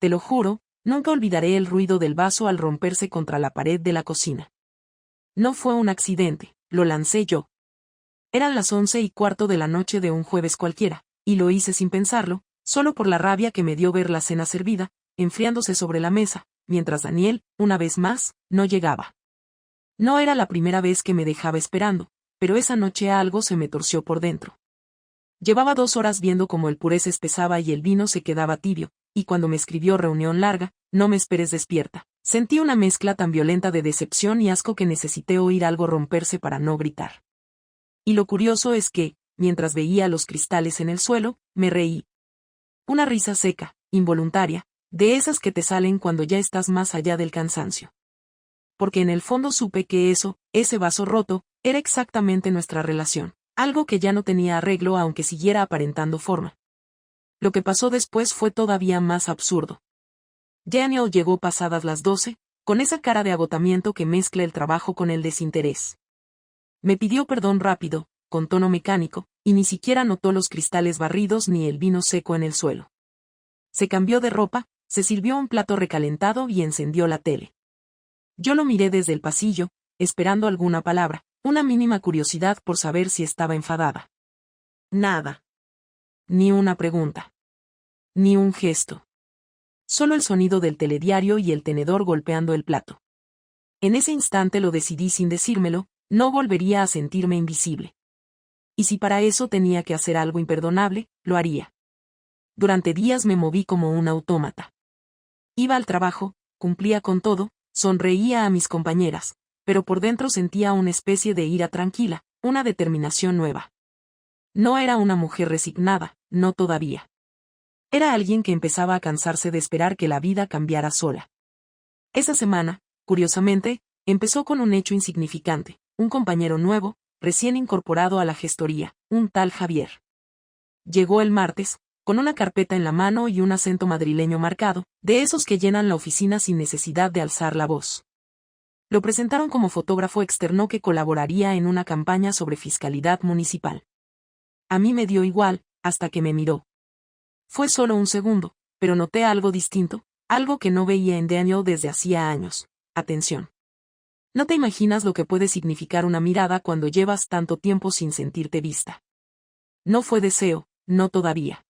Te lo juro, nunca olvidaré el ruido del vaso al romperse contra la pared de la cocina. No fue un accidente, lo lancé yo. Eran las 11:15 de la noche de un jueves cualquiera, y lo hice sin pensarlo, solo por la rabia que me dio ver la cena servida, enfriándose sobre la mesa, mientras Daniel, una vez más, no llegaba. No era la primera vez que me dejaba esperando, pero esa noche algo se me torció por dentro. Llevaba 2 horas viendo cómo el puré se espesaba y el vino se quedaba tibio, y cuando me escribió reunión larga, no me esperes despierta. Sentí una mezcla tan violenta de decepción y asco que necesité oír algo romperse para no gritar. Y lo curioso es que, mientras veía los cristales en el suelo, me reí. Una risa seca, involuntaria, de esas que te salen cuando ya estás más allá del cansancio. Porque en el fondo supe que ese vaso roto, era exactamente nuestra relación, algo que ya no tenía arreglo aunque siguiera aparentando forma. Lo que pasó después fue todavía más absurdo. Daniel llegó pasadas las 12, con esa cara de agotamiento que mezcla el trabajo con el desinterés. Me pidió perdón rápido, con tono mecánico, y ni siquiera notó los cristales barridos ni el vino seco en el suelo. Se cambió de ropa, se sirvió un plato recalentado y encendió la tele. Yo lo miré desde el pasillo, esperando alguna palabra, una mínima curiosidad por saber si estaba enfadada. Nada. Ni una pregunta. Ni un gesto. Solo el sonido del telediario y el tenedor golpeando el plato. En ese instante lo decidí sin decírmelo, no volvería a sentirme invisible. Y si para eso tenía que hacer algo imperdonable, lo haría. Durante días me moví como un autómata. Iba al trabajo, cumplía con todo, sonreía a mis compañeras, pero por dentro sentía una especie de ira tranquila, una determinación nueva. No era una mujer resignada, no todavía. Era alguien que empezaba a cansarse de esperar que la vida cambiara sola. Esa semana, curiosamente, empezó con un hecho insignificante, un compañero nuevo, recién incorporado a la gestoría, un tal Javier. Llegó el martes, con una carpeta en la mano y un acento madrileño marcado, de esos que llenan la oficina sin necesidad de alzar la voz. Lo presentaron como fotógrafo externo que colaboraría en una campaña sobre fiscalidad municipal. A mí me dio igual, hasta que me miró. Fue solo un segundo, pero noté algo distinto, algo que no veía en Daniel desde hacía años. Atención. No te imaginas lo que puede significar una mirada cuando llevas tanto tiempo sin sentirte vista. No fue deseo, no todavía.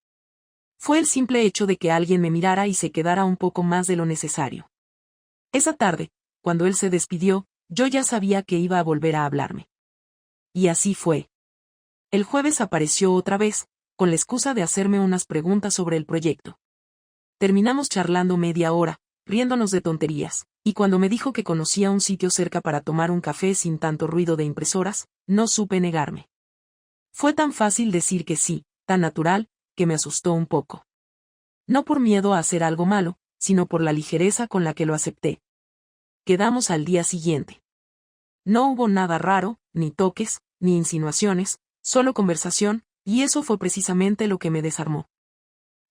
Fue el simple hecho de que alguien me mirara y se quedara un poco más de lo necesario. Esa tarde, cuando él se despidió, yo ya sabía que iba a volver a hablarme. Y así fue. El jueves apareció otra vez, con la excusa de hacerme unas preguntas sobre el proyecto. Terminamos charlando media hora, riéndonos de tonterías, y cuando me dijo que conocía un sitio cerca para tomar un café sin tanto ruido de impresoras, no supe negarme. Fue tan fácil decir que sí, tan natural, que me asustó un poco. No por miedo a hacer algo malo, sino por la ligereza con la que lo acepté. Quedamos al día siguiente. No hubo nada raro, ni toques, ni insinuaciones, solo conversación, y eso fue precisamente lo que me desarmó.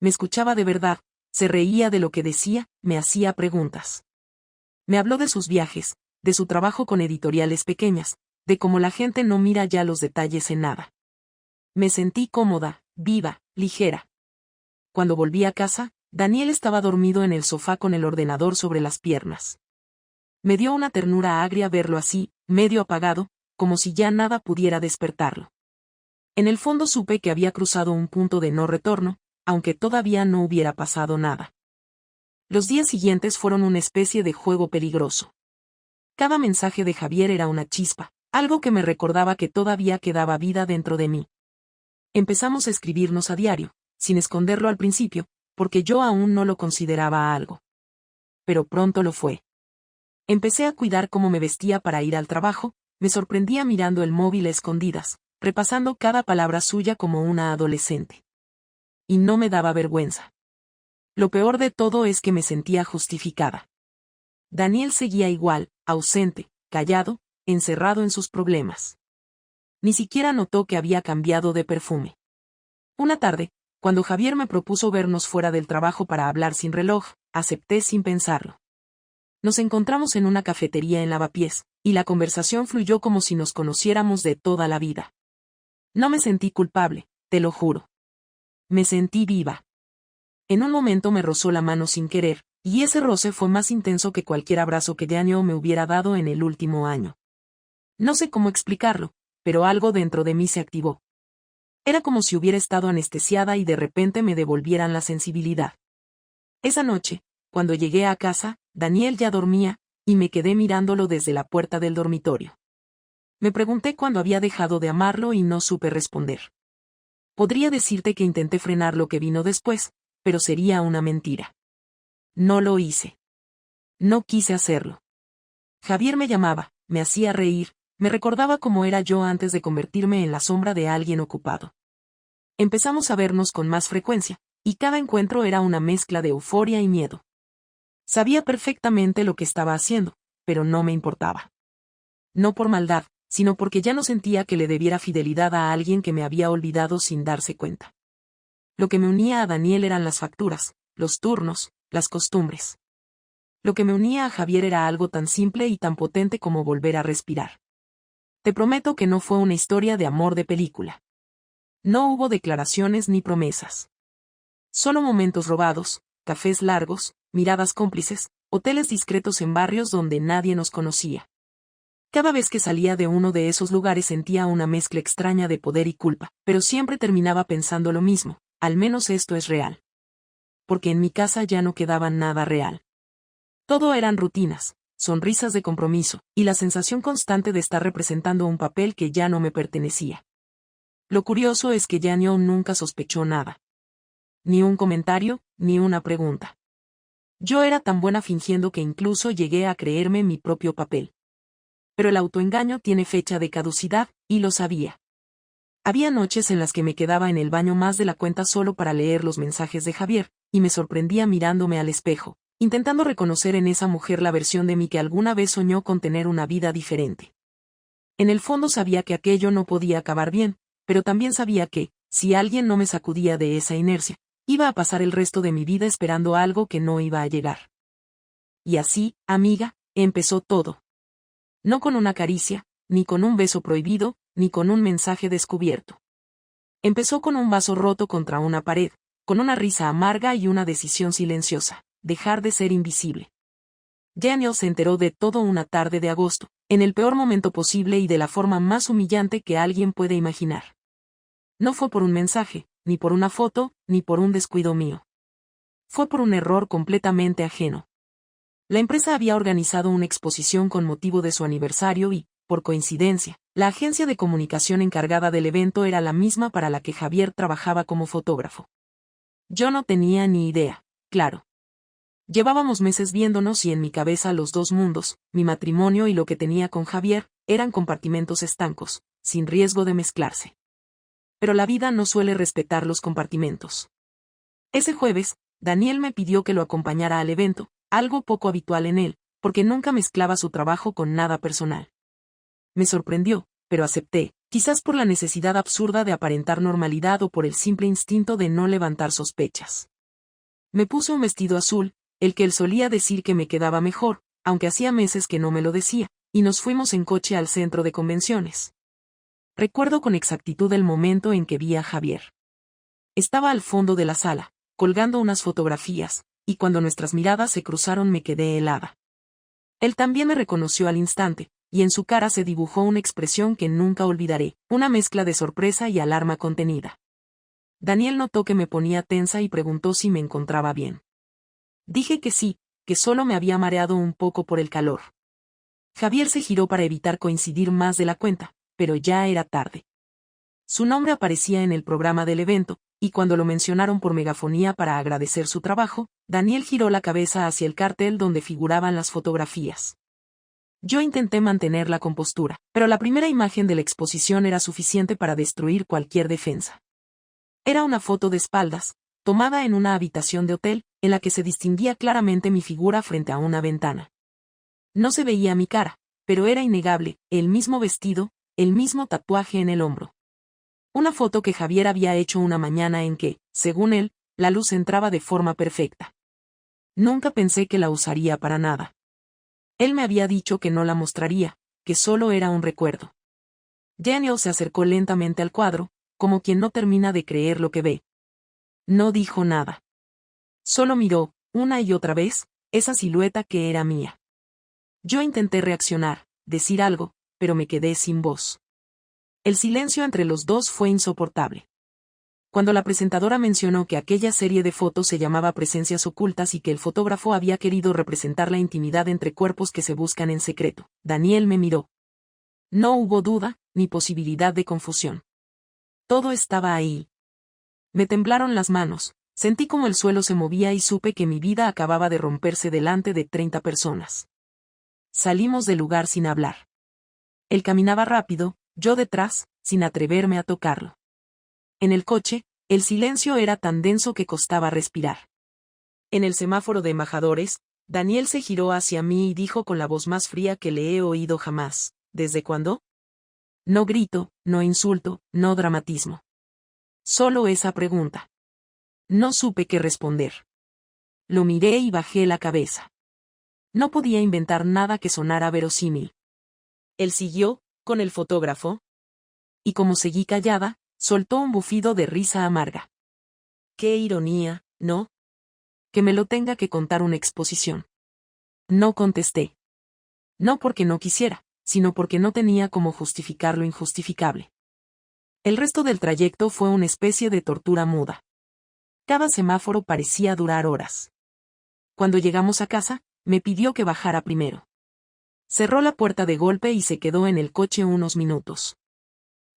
Me escuchaba de verdad, se reía de lo que decía, me hacía preguntas. Me habló de sus viajes, de su trabajo con editoriales pequeñas, de cómo la gente no mira ya los detalles en nada. Me sentí cómoda, viva, ligera. Cuando volví a casa, Daniel estaba dormido en el sofá con el ordenador sobre las piernas. Me dio una ternura agria verlo así, medio apagado, como si ya nada pudiera despertarlo. En el fondo supe que había cruzado un punto de no retorno, aunque todavía no hubiera pasado nada. Los días siguientes fueron una especie de juego peligroso. Cada mensaje de Javier era una chispa, algo que me recordaba que todavía quedaba vida dentro de mí. Empezamos a escribirnos a diario, sin esconderlo al principio, porque yo aún no lo consideraba algo. Pero pronto lo fue. Empecé a cuidar cómo me vestía para ir al trabajo, me sorprendía mirando el móvil a escondidas, repasando cada palabra suya como una adolescente. Y no me daba vergüenza. Lo peor de todo es que me sentía justificada. Daniel seguía igual, ausente, callado, encerrado en sus problemas. Ni siquiera notó que había cambiado de perfume. Una tarde, cuando Javier me propuso vernos fuera del trabajo para hablar sin reloj, acepté sin pensarlo. Nos encontramos en una cafetería en Lavapiés, y la conversación fluyó como si nos conociéramos de toda la vida. No me sentí culpable, te lo juro. Me sentí viva. En un momento me rozó la mano sin querer, y ese roce fue más intenso que cualquier abrazo que Daniel me hubiera dado en el último año. No sé cómo explicarlo, pero algo dentro de mí se activó. Era como si hubiera estado anestesiada y de repente me devolvieran la sensibilidad. Esa noche, cuando llegué a casa, Daniel ya dormía, y me quedé mirándolo desde la puerta del dormitorio. Me pregunté cuándo había dejado de amarlo y no supe responder. Podría decirte que intenté frenar lo que vino después, pero sería una mentira. No lo hice. No quise hacerlo. Javier me llamaba, me hacía reír, me recordaba cómo era yo antes de convertirme en la sombra de alguien ocupado. Empezamos a vernos con más frecuencia, y cada encuentro era una mezcla de euforia y miedo. Sabía perfectamente lo que estaba haciendo, pero no me importaba. No por maldad, sino porque ya no sentía que le debiera fidelidad a alguien que me había olvidado sin darse cuenta. Lo que me unía a Daniel eran las facturas, los turnos, las costumbres. Lo que me unía a Javier era algo tan simple y tan potente como volver a respirar. Te prometo que no fue una historia de amor de película. No hubo declaraciones ni promesas. Solo momentos robados, cafés largos, miradas cómplices, hoteles discretos en barrios donde nadie nos conocía. Cada vez que salía de uno de esos lugares sentía una mezcla extraña de poder y culpa, pero siempre terminaba pensando lo mismo, al menos esto es real. Porque en mi casa ya no quedaba nada real. Todo eran rutinas, sonrisas de compromiso, y la sensación constante de estar representando un papel que ya no me pertenecía. Lo curioso es que Daniel nunca sospechó nada. Ni un comentario, ni una pregunta. Yo era tan buena fingiendo que incluso llegué a creerme mi propio papel. Pero el autoengaño tiene fecha de caducidad, y lo sabía. Había noches en las que me quedaba en el baño más de la cuenta solo para leer los mensajes de Javier, y me sorprendía mirándome al espejo, intentando reconocer en esa mujer la versión de mí que alguna vez soñó con tener una vida diferente. En el fondo sabía que aquello no podía acabar bien, pero también sabía que, si alguien no me sacudía de esa inercia, iba a pasar el resto de mi vida esperando algo que no iba a llegar. Y así, amiga, empezó todo. No con una caricia, ni con un beso prohibido, ni con un mensaje descubierto. Empezó con un vaso roto contra una pared, con una risa amarga y una decisión silenciosa: dejar de ser invisible. Daniel se enteró de todo una tarde de agosto, en el peor momento posible y de la forma más humillante que alguien puede imaginar. No fue por un mensaje, ni por una foto, ni por un descuido mío. Fue por un error completamente ajeno. La empresa había organizado una exposición con motivo de su aniversario y, por coincidencia, la agencia de comunicación encargada del evento era la misma para la que Javier trabajaba como fotógrafo. Yo no tenía ni idea, claro. Llevábamos meses viéndonos y en mi cabeza los dos mundos, mi matrimonio y lo que tenía con Javier, eran compartimentos estancos, sin riesgo de mezclarse. Pero la vida no suele respetar los compartimentos. Ese jueves, Daniel me pidió que lo acompañara al evento, algo poco habitual en él, porque nunca mezclaba su trabajo con nada personal. Me sorprendió, pero acepté, quizás por la necesidad absurda de aparentar normalidad o por el simple instinto de no levantar sospechas. Me puse un vestido azul, el que él solía decir que me quedaba mejor, aunque hacía meses que no me lo decía, y nos fuimos en coche al centro de convenciones. Recuerdo con exactitud el momento en que vi a Javier. Estaba al fondo de la sala, colgando unas fotografías, y cuando nuestras miradas se cruzaron me quedé helada. Él también me reconoció al instante, y en su cara se dibujó una expresión que nunca olvidaré, una mezcla de sorpresa y alarma contenida. Daniel notó que me ponía tensa y preguntó si me encontraba bien. Dije que sí, que solo me había mareado un poco por el calor. Javier se giró para evitar coincidir más de la cuenta, pero ya era tarde. Su nombre aparecía en el programa del evento, y cuando lo mencionaron por megafonía para agradecer su trabajo, Daniel giró la cabeza hacia el cartel donde figuraban las fotografías. Yo intenté mantener la compostura, pero la primera imagen de la exposición era suficiente para destruir cualquier defensa. Era una foto de espaldas, tomada en una habitación de hotel, en la que se distinguía claramente mi figura frente a una ventana. No se veía mi cara, pero era innegable, el mismo vestido, el mismo tatuaje en el hombro. Una foto que Javier había hecho una mañana en que, según él, la luz entraba de forma perfecta. Nunca pensé que la usaría para nada. Él me había dicho que no la mostraría, que solo era un recuerdo. Daniel se acercó lentamente al cuadro, como quien no termina de creer lo que ve. No dijo nada. Solo miró, una y otra vez, esa silueta que era mía. Yo intenté reaccionar, decir algo, pero me quedé sin voz. El silencio entre los dos fue insoportable. Cuando la presentadora mencionó que aquella serie de fotos se llamaba Presencias Ocultas y que el fotógrafo había querido representar la intimidad entre cuerpos que se buscan en secreto, Daniel me miró. No hubo duda, ni posibilidad de confusión. Todo estaba ahí. Me temblaron las manos, sentí como el suelo se movía y supe que mi vida acababa de romperse delante de 30 personas. Salimos del lugar sin hablar. Él caminaba rápido, yo detrás, sin atreverme a tocarlo. En el coche, el silencio era tan denso que costaba respirar. En el semáforo de embajadores, Daniel se giró hacia mí y dijo con la voz más fría que le he oído jamás: ¿desde cuándo? No grito, no insulto, no dramatismo. Solo esa pregunta. No supe qué responder. Lo miré y bajé la cabeza. No podía inventar nada que sonara verosímil. Él siguió, con el fotógrafo. Y como seguí callada, soltó un bufido de risa amarga. Qué ironía, ¿no? Que me lo tenga que contar una exposición. No contesté. No porque no quisiera, sino porque no tenía cómo justificar lo injustificable. El resto del trayecto fue una especie de tortura muda. Cada semáforo parecía durar horas. Cuando llegamos a casa, me pidió que bajara primero. Cerró la puerta de golpe y se quedó en el coche unos minutos.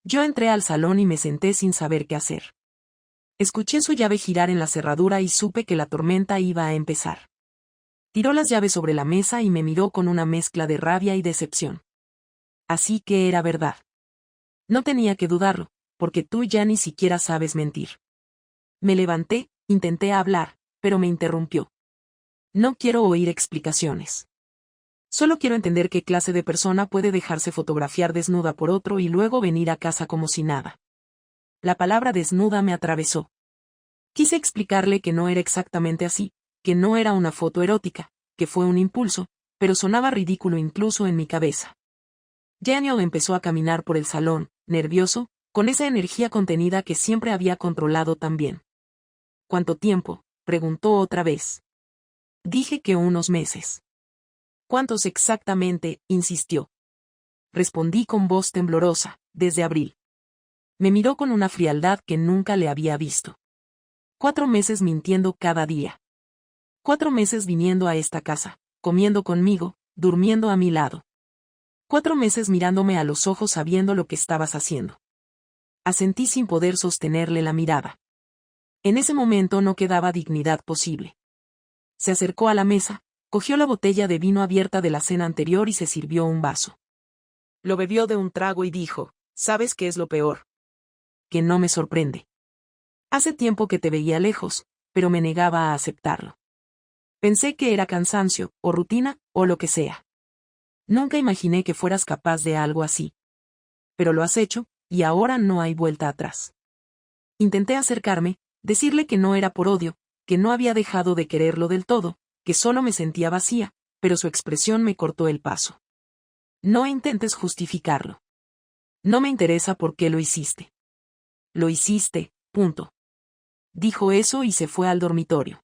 Yo entré al salón y me senté sin saber qué hacer. Escuché su llave girar en la cerradura y supe que la tormenta iba a empezar. Tiró las llaves sobre la mesa y me miró con una mezcla de rabia y decepción. Así que era verdad. No tenía que dudarlo, porque tú ya ni siquiera sabes mentir. Me levanté, intenté hablar, pero me interrumpió. No quiero oír explicaciones. Solo quiero entender qué clase de persona puede dejarse fotografiar desnuda por otro y luego venir a casa como si nada. La palabra desnuda me atravesó. Quise explicarle que no era exactamente así, que no era una foto erótica, que fue un impulso, pero sonaba ridículo incluso en mi cabeza. Daniel empezó a caminar por el salón, nervioso, con esa energía contenida que siempre había controlado tan bien. ¿Cuánto tiempo?, preguntó otra vez. Dije que unos meses. ¿Cuántos exactamente?, insistió. Respondí con voz temblorosa: desde abril. Me miró con una frialdad que nunca le había visto. 4 meses mintiendo cada día. 4 meses viniendo a esta casa, comiendo conmigo, durmiendo a mi lado. 4 meses mirándome a los ojos sabiendo lo que estabas haciendo. Asentí sin poder sostenerle la mirada. En ese momento no quedaba dignidad posible. Se acercó a la mesa, cogió la botella de vino abierta de la cena anterior y se sirvió un vaso. Lo bebió de un trago y dijo: ¿sabes qué es lo peor? Que no me sorprende. Hace tiempo que te veía lejos, pero me negaba a aceptarlo. Pensé que era cansancio, o rutina, o lo que sea. Nunca imaginé que fueras capaz de algo así. Pero lo has hecho, y ahora no hay vuelta atrás. Intenté acercarme, decirle que no era por odio, que no había dejado de quererlo del todo, que solo me sentía vacía, pero su expresión me cortó el paso. No intentes justificarlo. No me interesa por qué lo hiciste. Lo hiciste, punto. Dijo eso y se fue al dormitorio.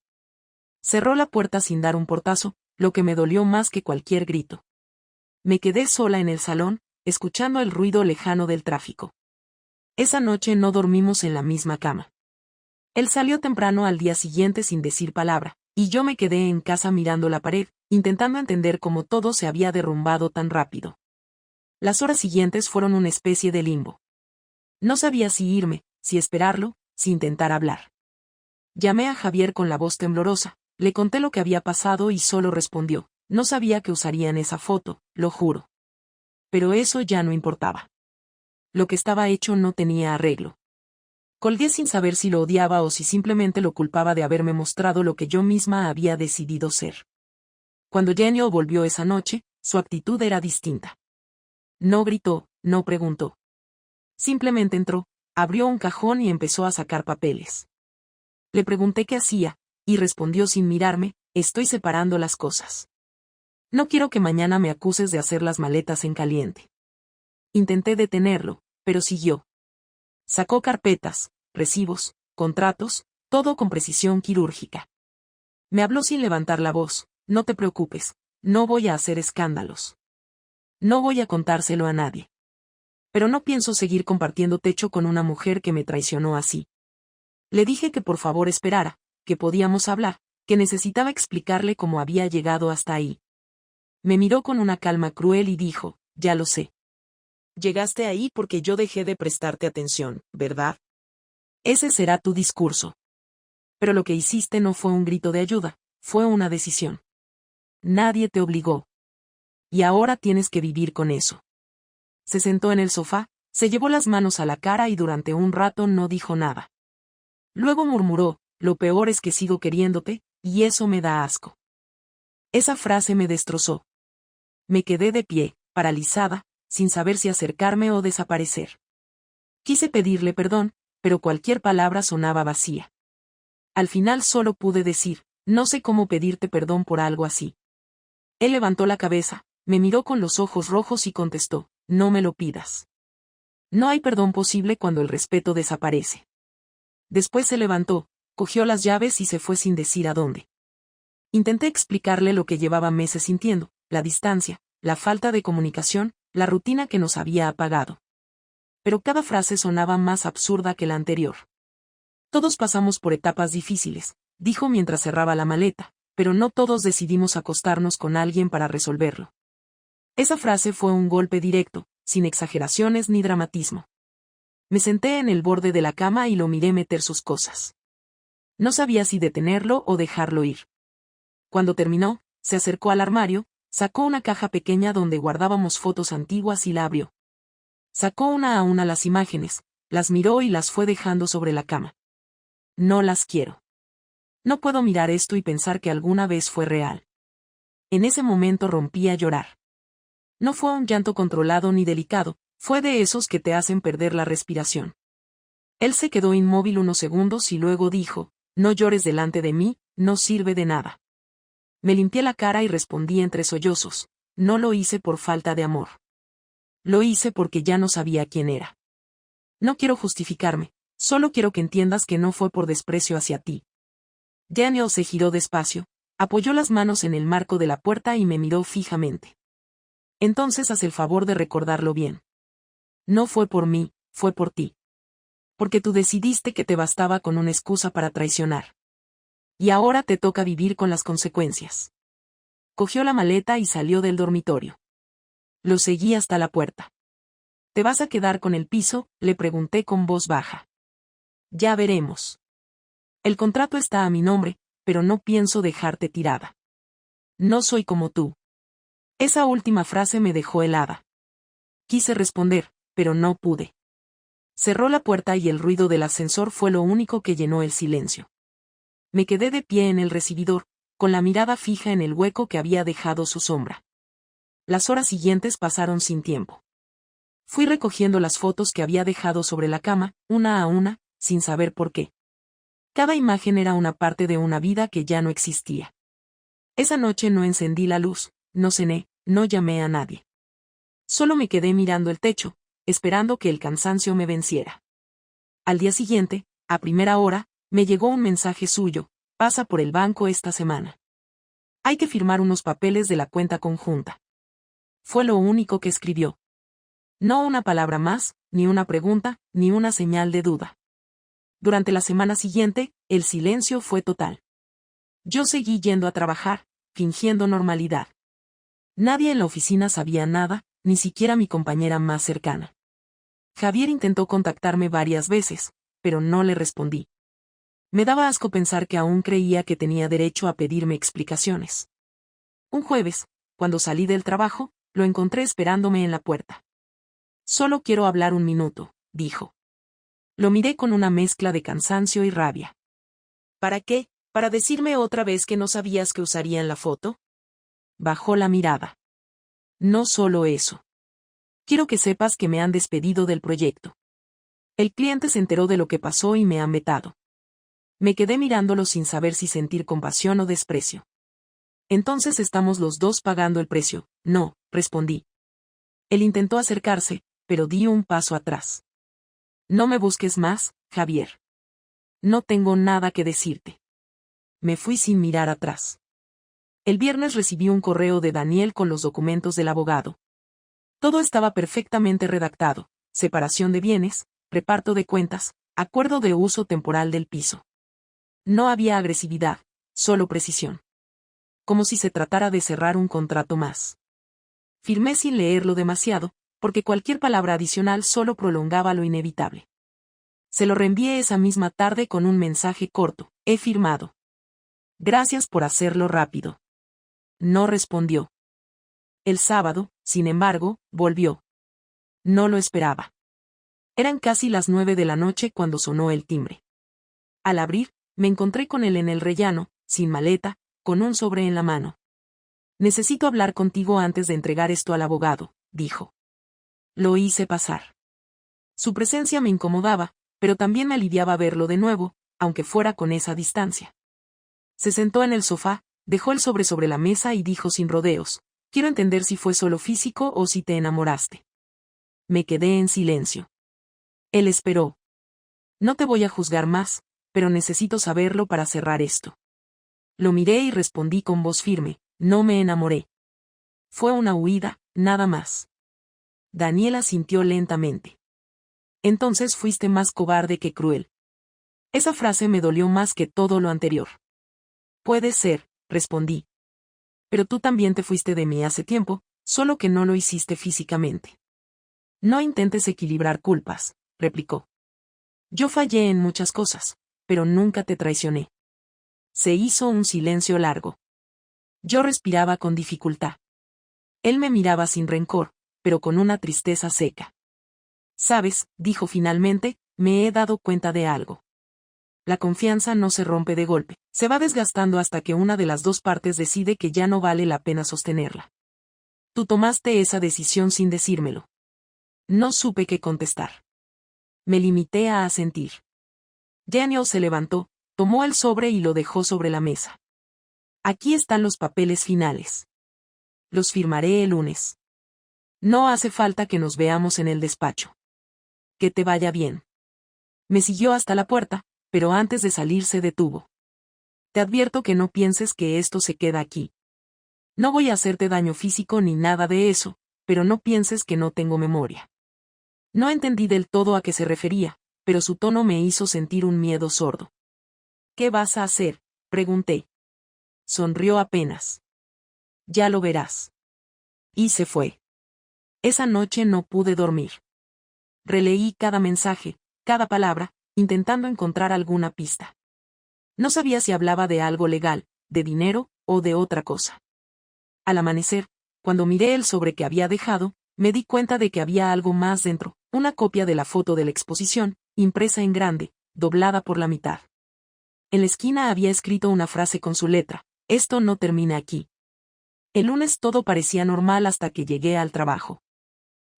Cerró la puerta sin dar un portazo, lo que me dolió más que cualquier grito. Me quedé sola en el salón, escuchando el ruido lejano del tráfico. Esa noche no dormimos en la misma cama. Él salió temprano al día siguiente sin decir palabra, y yo me quedé en casa mirando la pared, intentando entender cómo todo se había derrumbado tan rápido. Las horas siguientes fueron una especie de limbo. No sabía si irme, si esperarlo, si intentar hablar. Llamé a Javier con la voz temblorosa, le conté lo que había pasado y solo respondió: no sabía que usarían esa foto, lo juro. Pero eso ya no importaba. Lo que estaba hecho no tenía arreglo. Colgué sin saber si lo odiaba o si simplemente lo culpaba de haberme mostrado lo que yo misma había decidido ser. Cuando Daniel volvió esa noche, su actitud era distinta. No gritó, no preguntó. Simplemente entró, abrió un cajón y empezó a sacar papeles. Le pregunté qué hacía, y respondió sin mirarme: estoy separando las cosas. No quiero que mañana me acuses de hacer las maletas en caliente. Intenté detenerlo, pero siguió. Sacó carpetas, recibos, contratos, todo con precisión quirúrgica. Me habló sin levantar la voz. No te preocupes, no voy a hacer escándalos. No voy a contárselo a nadie. Pero no pienso seguir compartiendo techo con una mujer que me traicionó así. Le dije que por favor esperara, que podíamos hablar, que necesitaba explicarle cómo había llegado hasta ahí. Me miró con una calma cruel y dijo, ya lo sé. Llegaste ahí porque yo dejé de prestarte atención, ¿verdad? Ese será tu discurso. Pero lo que hiciste no fue un grito de ayuda, fue una decisión. Nadie te obligó. Y ahora tienes que vivir con eso. Se sentó en el sofá, se llevó las manos a la cara y durante un rato no dijo nada. Luego murmuró, lo peor es que sigo queriéndote, y eso me da asco. Esa frase me destrozó. Me quedé de pie, paralizada, sin saber si acercarme o desaparecer. Quise pedirle perdón, pero cualquier palabra sonaba vacía. Al final solo pude decir, no sé cómo pedirte perdón por algo así. Él levantó la cabeza, me miró con los ojos rojos y contestó, no me lo pidas. No hay perdón posible cuando el respeto desaparece. Después se levantó, cogió las llaves y se fue sin decir a dónde. Intenté explicarle lo que llevaba meses sintiendo, la distancia, la falta de comunicación, la rutina que nos había apagado. Pero cada frase sonaba más absurda que la anterior. Todos pasamos por etapas difíciles, dijo mientras cerraba la maleta, pero no todos decidimos acostarnos con alguien para resolverlo. Esa frase fue un golpe directo, sin exageraciones ni dramatismo. Me senté en el borde de la cama y lo miré meter sus cosas. No sabía si detenerlo o dejarlo ir. Cuando terminó, se acercó al armario, sacó una caja pequeña donde guardábamos fotos antiguas y la abrió. Sacó una a una las imágenes, las miró y las fue dejando sobre la cama. No las quiero. No puedo mirar esto y pensar que alguna vez fue real. En ese momento rompí a llorar. No fue un llanto controlado ni delicado, fue de esos que te hacen perder la respiración. Él se quedó inmóvil unos segundos y luego dijo, no llores delante de mí, no sirve de nada. Me limpié la cara y respondí entre sollozos, no lo hice por falta de amor. Lo hice porque ya no sabía quién era. No quiero justificarme, solo quiero que entiendas que no fue por desprecio hacia ti. Daniel se giró despacio, apoyó las manos en el marco de la puerta y me miró fijamente. Entonces haz el favor de recordarlo bien. No fue por mí, fue por ti. Porque tú decidiste que te bastaba con una excusa para traicionar. Y ahora te toca vivir con las consecuencias. Cogió la maleta y salió del dormitorio. Lo seguí hasta la puerta. ¿Te vas a quedar con el piso?, le pregunté con voz baja. Ya veremos. El contrato está a mi nombre, pero no pienso dejarte tirada. No soy como tú. Esa última frase me dejó helada. Quise responder, pero no pude. Cerró la puerta y el ruido del ascensor fue lo único que llenó el silencio. Me quedé de pie en el recibidor, con la mirada fija en el hueco que había dejado su sombra. Las horas siguientes pasaron sin tiempo. Fui recogiendo las fotos que había dejado sobre la cama, una a una, sin saber por qué. Cada imagen era una parte de una vida que ya no existía. Esa noche no encendí la luz, no cené, no llamé a nadie. Solo me quedé mirando el techo, esperando que el cansancio me venciera. Al día siguiente, a primera hora, me llegó un mensaje suyo, pasa por el banco esta semana. Hay que firmar unos papeles de la cuenta conjunta. Fue lo único que escribió. No una palabra más, ni una pregunta, ni una señal de duda. Durante la semana siguiente, el silencio fue total. Yo seguí yendo a trabajar, fingiendo normalidad. Nadie en la oficina sabía nada, ni siquiera mi compañera más cercana. Javier intentó contactarme varias veces, pero no le respondí. Me daba asco pensar que aún creía que tenía derecho a pedirme explicaciones. Un jueves, cuando salí del trabajo, lo encontré esperándome en la puerta. Solo quiero hablar un minuto, dijo. Lo miré con una mezcla de cansancio y rabia. ¿Para qué? ¿Para decirme otra vez que no sabías que usarían la foto? Bajó la mirada. No solo eso. Quiero que sepas que me han despedido del proyecto. El cliente se enteró de lo que pasó y me han vetado. Me quedé mirándolo sin saber si sentir compasión o desprecio. Entonces estamos los dos pagando el precio. No, respondí. Él intentó acercarse, pero di un paso atrás. No me busques más, Javier. No tengo nada que decirte. Me fui sin mirar atrás. El viernes recibí un correo de Daniel con los documentos del abogado. Todo estaba perfectamente redactado: separación de bienes, reparto de cuentas, acuerdo de uso temporal del piso. No había agresividad, solo precisión. Como si se tratara de cerrar un contrato más. Firmé sin leerlo demasiado, porque cualquier palabra adicional solo prolongaba lo inevitable. Se lo reenvié esa misma tarde con un mensaje corto: he firmado. Gracias por hacerlo rápido. No respondió. El sábado, sin embargo, volvió. No lo esperaba. Eran casi las 9 de la noche cuando sonó el timbre. Al abrir, me encontré con él en el rellano, sin maleta, con un sobre en la mano. Necesito hablar contigo antes de entregar esto al abogado, dijo. Lo hice pasar. Su presencia me incomodaba, pero también me aliviaba verlo de nuevo, aunque fuera con esa distancia. Se sentó en el sofá, dejó el sobre la mesa y dijo sin rodeos: quiero entender si fue solo físico o si te enamoraste. Me quedé en silencio. Él esperó. No te voy a juzgar más, pero necesito saberlo para cerrar esto. Lo miré y respondí con voz firme: no me enamoré. Fue una huida, nada más. Daniela sintió lentamente. Entonces fuiste más cobarde que cruel. Esa frase me dolió más que todo lo anterior. Puede ser, respondí. Pero tú también te fuiste de mí hace tiempo, solo que no lo hiciste físicamente. No intentes equilibrar culpas, replicó. Yo fallé en muchas cosas, pero nunca te traicioné. Se hizo un silencio largo. Yo respiraba con dificultad. Él me miraba sin rencor, pero con una tristeza seca. Sabes, dijo finalmente, me he dado cuenta de algo. La confianza no se rompe de golpe, se va desgastando hasta que una de las dos partes decide que ya no vale la pena sostenerla. Tú tomaste esa decisión sin decírmelo. No supe qué contestar. Me limité a asentir. Daniel se levantó, tomó el sobre y lo dejó sobre la mesa. Aquí están los papeles finales. Los firmaré el lunes. No hace falta que nos veamos en el despacho. Que te vaya bien. Me siguió hasta la puerta, pero antes de salir se detuvo. Te advierto que no pienses que esto se queda aquí. No voy a hacerte daño físico ni nada de eso, pero no pienses que no tengo memoria. No entendí del todo a qué se refería, pero su tono me hizo sentir un miedo sordo. ¿Qué vas a hacer?, pregunté. Sonrió apenas. Ya lo verás. Y se fue. Esa noche no pude dormir. Releí cada mensaje, cada palabra, intentando encontrar alguna pista. No sabía si hablaba de algo legal, de dinero, o de otra cosa. Al amanecer, cuando miré el sobre que había dejado, me di cuenta de que había algo más dentro, una copia de la foto de la exposición, impresa en grande, doblada por la mitad. En la esquina había escrito una frase con su letra: esto no termina aquí. El lunes todo parecía normal hasta que llegué al trabajo.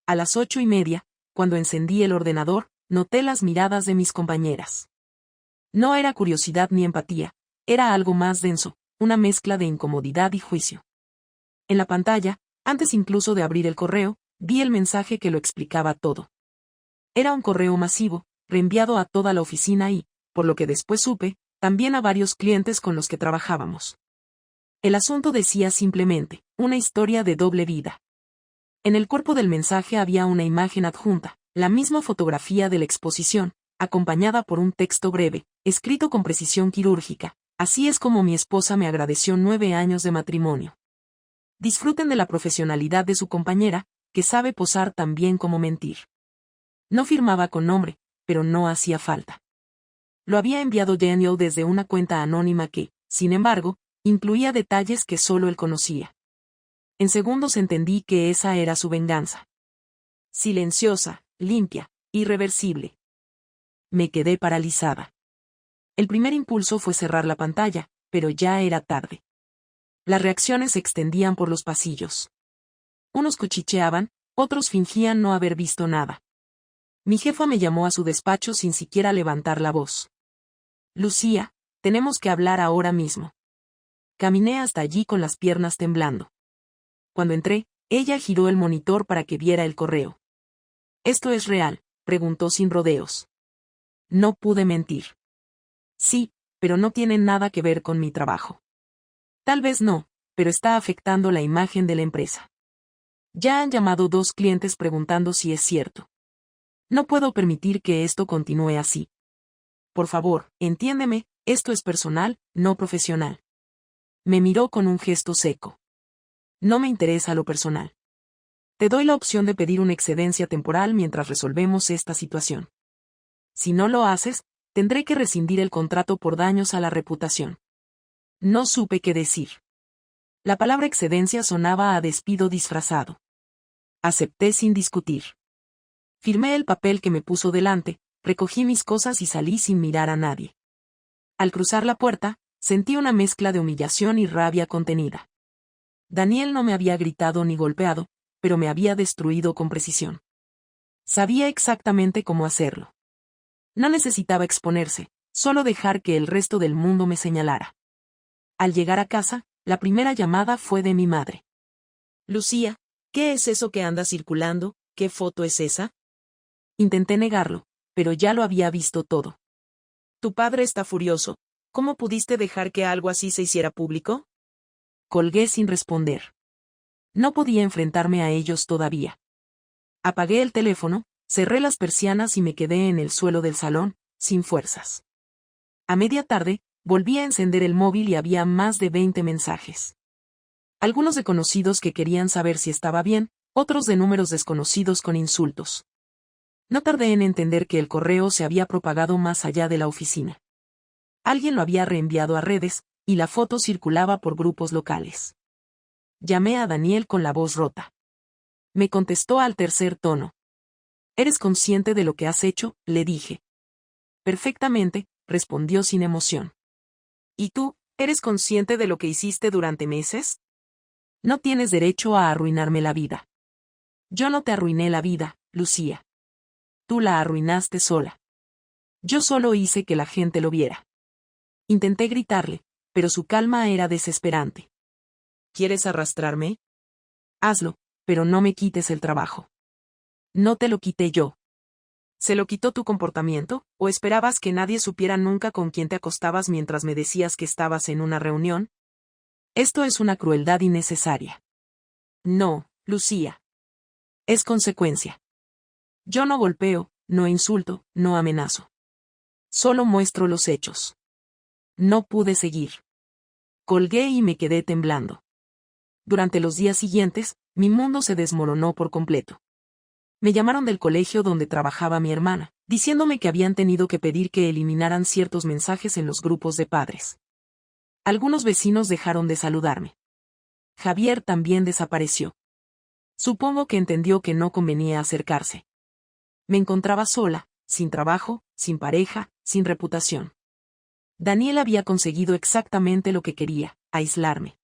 A las 8:30, cuando encendí el ordenador, noté las miradas de mis compañeras. No era curiosidad ni empatía, era algo más denso, una mezcla de incomodidad y juicio. En la pantalla, antes incluso de abrir el correo, vi el mensaje que lo explicaba todo. Era un correo masivo, reenviado a toda la oficina y, por lo que después supe, también a varios clientes con los que trabajábamos. El asunto decía simplemente: una historia de doble vida. En el cuerpo del mensaje había una imagen adjunta, la misma fotografía de la exposición, acompañada por un texto breve, escrito con precisión quirúrgica: así es como mi esposa me agradeció 9 años de matrimonio. Disfruten de la profesionalidad de su compañera, que sabe posar tan bien como mentir. No firmaba con nombre, pero no hacía falta. Lo había enviado Daniel desde una cuenta anónima que, sin embargo, incluía detalles que solo él conocía. En segundos entendí que esa era su venganza. Silenciosa, limpia, irreversible. Me quedé paralizada. El primer impulso fue cerrar la pantalla, pero ya era tarde. Las reacciones se extendían por los pasillos. Unos cuchicheaban, otros fingían no haber visto nada. Mi jefa me llamó a su despacho sin siquiera levantar la voz. Lucía, tenemos que hablar ahora mismo. Caminé hasta allí con las piernas temblando. Cuando entré, ella giró el monitor para que viera el correo. ¿Esto es real?, preguntó sin rodeos. No pude mentir. Sí, pero no tiene nada que ver con mi trabajo. Tal vez no, pero está afectando la imagen de la empresa. Ya han llamado 2 clientes preguntando si es cierto. No puedo permitir que esto continúe así. Por favor, entiéndeme, esto es personal, no profesional. Me miró con un gesto seco. No me interesa lo personal. Te doy la opción de pedir una excedencia temporal mientras resolvemos esta situación. Si no lo haces, tendré que rescindir el contrato por daños a la reputación. No supe qué decir. La palabra excedencia sonaba a despido disfrazado. Acepté sin discutir. Firmé el papel que me puso delante, recogí mis cosas y salí sin mirar a nadie. Al cruzar la puerta, sentí una mezcla de humillación y rabia contenida. Daniel no me había gritado ni golpeado, pero me había destruido con precisión. Sabía exactamente cómo hacerlo. No necesitaba exponerse, solo dejar que el resto del mundo me señalara. Al llegar a casa, la primera llamada fue de mi madre. Lucía, ¿qué es eso que anda circulando? ¿Qué foto es esa? Intenté negarlo, pero ya lo había visto todo. Tu padre está furioso. ¿Cómo pudiste dejar que algo así se hiciera público? Colgué sin responder. No podía enfrentarme a ellos todavía. Apagué el teléfono, cerré las persianas y me quedé en el suelo del salón, sin fuerzas. A media tarde, volví a encender el móvil y había más de 20 mensajes. Algunos de conocidos que querían saber si estaba bien, otros de números desconocidos con insultos. No tardé en entender que el correo se había propagado más allá de la oficina. Alguien lo había reenviado a redes, y la foto circulaba por grupos locales. Llamé a Daniel con la voz rota. Me contestó al tercer tono. ¿Eres consciente de lo que has hecho?, le dije. Perfectamente, respondió sin emoción. ¿Y tú, eres consciente de lo que hiciste durante meses? No tienes derecho a arruinarme la vida. Yo no te arruiné la vida, Lucía. Tú la arruinaste sola. Yo solo hice que la gente lo viera. Intenté gritarle, pero su calma era desesperante. ¿Quieres arrastrarme? Hazlo, pero no me quites el trabajo. No te lo quité yo. ¿Se lo quitó tu comportamiento, o esperabas que nadie supiera nunca con quién te acostabas mientras me decías que estabas en una reunión? Esto es una crueldad innecesaria. No, Lucía. Es consecuencia. Yo no golpeo, no insulto, no amenazo. Solo muestro los hechos. No pude seguir. Colgué y me quedé temblando. Durante los días siguientes, mi mundo se desmoronó por completo. Me llamaron del colegio donde trabajaba mi hermana, diciéndome que habían tenido que pedir que eliminaran ciertos mensajes en los grupos de padres. Algunos vecinos dejaron de saludarme. Javier también desapareció. Supongo que entendió que no convenía acercarse. Me encontraba sola, sin trabajo, sin pareja, sin reputación. Daniel había conseguido exactamente lo que quería, aislarme.